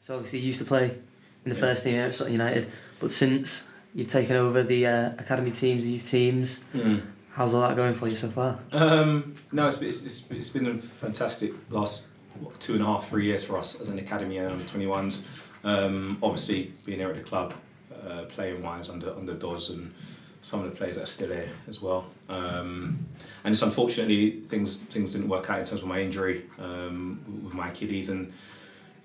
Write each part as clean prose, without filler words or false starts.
So obviously you used to play in the first team here at Sutton United, but since you've taken over the academy teams, youth teams, how's all that going for you so far? No, it's been a fantastic last 2.5, 3 years for us as an academy and under 21s. Obviously being here at the club, playing wise under Doz and some of the players that are still here as well. And just unfortunately things didn't work out in terms of my injury with my Achilles, and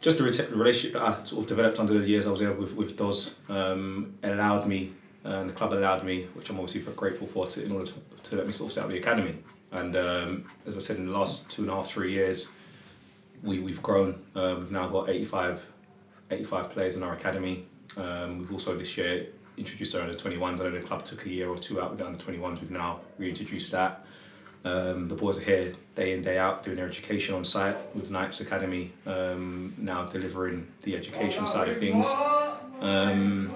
just the relationship that I sort of developed under the years I was there with Doz allowed me, and the club allowed me, which I'm obviously grateful for, in order to let me sort of set up the academy. And as I said, in the last 2.5, 3 years, we've grown. We've now got 85 players in our academy. We've also this year introduced our under 21s. I know the club took a year or two out with the under 21s. We've now reintroduced that. The boys are here day in, day out, doing their education on site with Knights Academy, now delivering the education side of things. And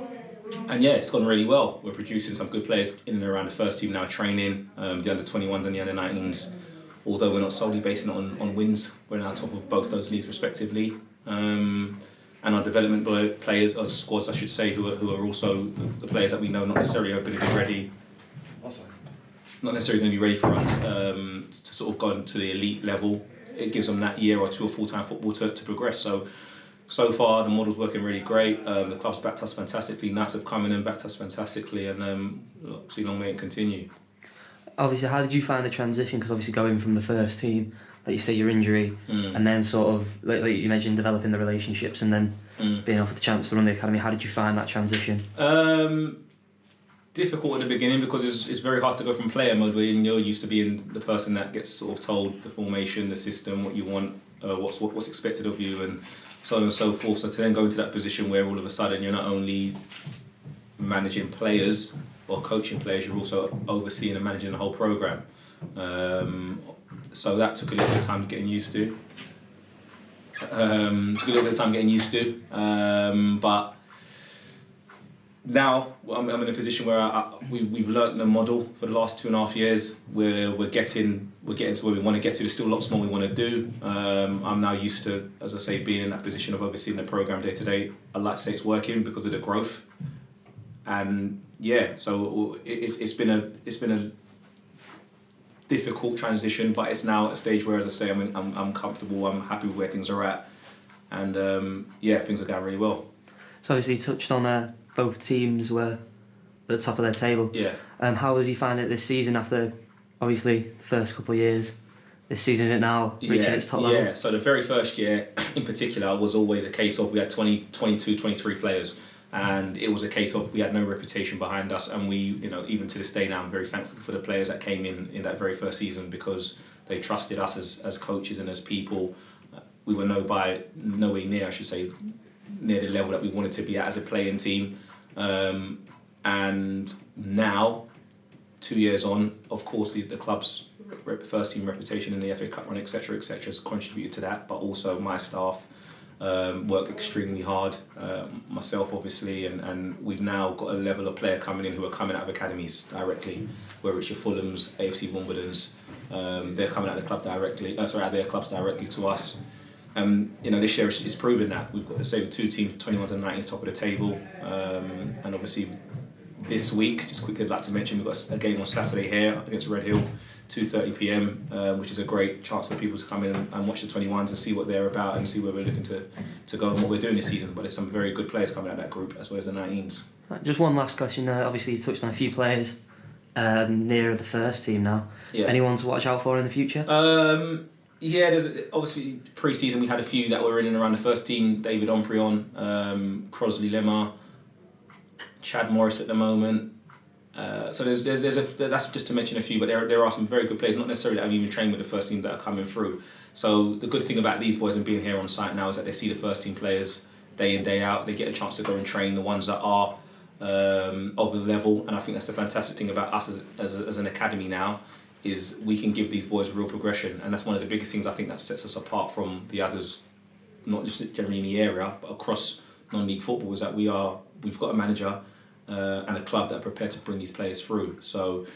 yeah, it's gone really well. We're producing some good players in and around the first team now, training the under 21s and the under 19s. Although we're not solely basing it on wins, we're now top of both those leagues respectively. And our development players, or squads I should say, who are also the players that we know not necessarily are going to be ready. Not necessarily going to be ready for us to sort of go into the elite level. It gives them that year or two of full-time football to progress. So far the model's working really great. The club's backed us fantastically. Knights have come in and backed us fantastically, and obviously long may it continue. Obviously, how did you find the transition? Because obviously going from the first team, like you say, your injury, and then sort of, like you mentioned, developing the relationships and then being offered the chance to run the academy. How did you find that transition? Difficult at the beginning because it's very hard to go from player mode where you're used to being the person that gets sort of told the formation, the system, what you want, what's expected of you, and so on and so forth. So to then go into that position where all of a sudden you're not only managing players or coaching players, you're also overseeing and managing the whole programme. So that took a little bit of time getting used to. But now I'm in a position where we've learnt the model for the last 2.5 years. We're getting to where we want to get to. There's still lots more we want to do. I'm now used to, as I say, being in that position of overseeing the programme day to day. I'd like to say it's working because of the growth. And yeah, so it's been a difficult transition, but it's now at a stage where, as I say, I'm comfortable. I'm happy with where things are at, and yeah, things are going really well. So obviously you touched on both teams were at the top of their table. Yeah. How was you finding it this season after, obviously, the first couple of years? This season is it now reaching its top level? Yeah, so the very first year in particular was always a case of we had 20, 22, 23 players, and it was a case of we had no reputation behind us, and we, even to this day now, I'm very thankful for the players that came in that very first season because they trusted us as coaches and as people. We were nowhere near, I should say, near the level that we wanted to be at as a playing team. And now, 2 years on, of course, the club's first team reputation in the FA Cup run, etc., has contributed to that, but also my staff work extremely hard, myself obviously, and we've now got a level of player coming in who are coming out of academies directly, whether it's your Fulhams, AFC Wimbledon's, they're coming out of the club directly, out of their clubs directly to us. This year it's proven that we've got the same two teams, 21s and 19s, top of the table, and obviously this week, just quickly I'd like to mention, we've got a game on Saturday here against Red Hill, 2:30 p.m, which is a great chance for people to come in and watch the 21s and see what they're about and see where we're looking to go and what we're doing this season. But there's some very good players coming out of that group as well as the 19s. Just one last question. Obviously, you touched on a few players near the first team now. Yeah. Anyone to watch out for in the future? Yeah, there's obviously pre-season we had a few that were in and around the first team. David Omprion, Crosley Lemar, Chad Morris at the moment. So there's that's just to mention a few, but there are some very good players, not necessarily that have even trained with the first team, that are coming through. So the good thing about these boys and being here on site now is that they see the first team players day in, day out. They get a chance to go and train the ones that are of the level, and I think that's the fantastic thing about us as an academy now, is we can give these boys real progression, and that's one of the biggest things I think that sets us apart from the others, not just generally in the area but across non-league football, is that we've got a manager and a club that are prepared to bring these players through. So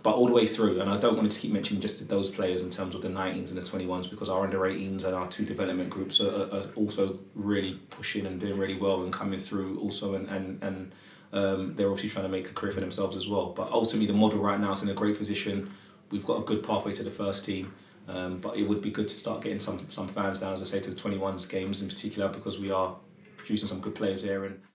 but all the way through, and I don't want to keep mentioning just those players in terms of the 19s and the 21s, because our under 18s and our 2 development groups are also really pushing and doing really well and coming through also, and they're obviously trying to make a career for themselves as well. But ultimately the model right now is in a great position. We've got a good pathway to the first team, but it would be good to start getting some fans down, as I say, to the 21s games in particular, because we are producing some good players there. And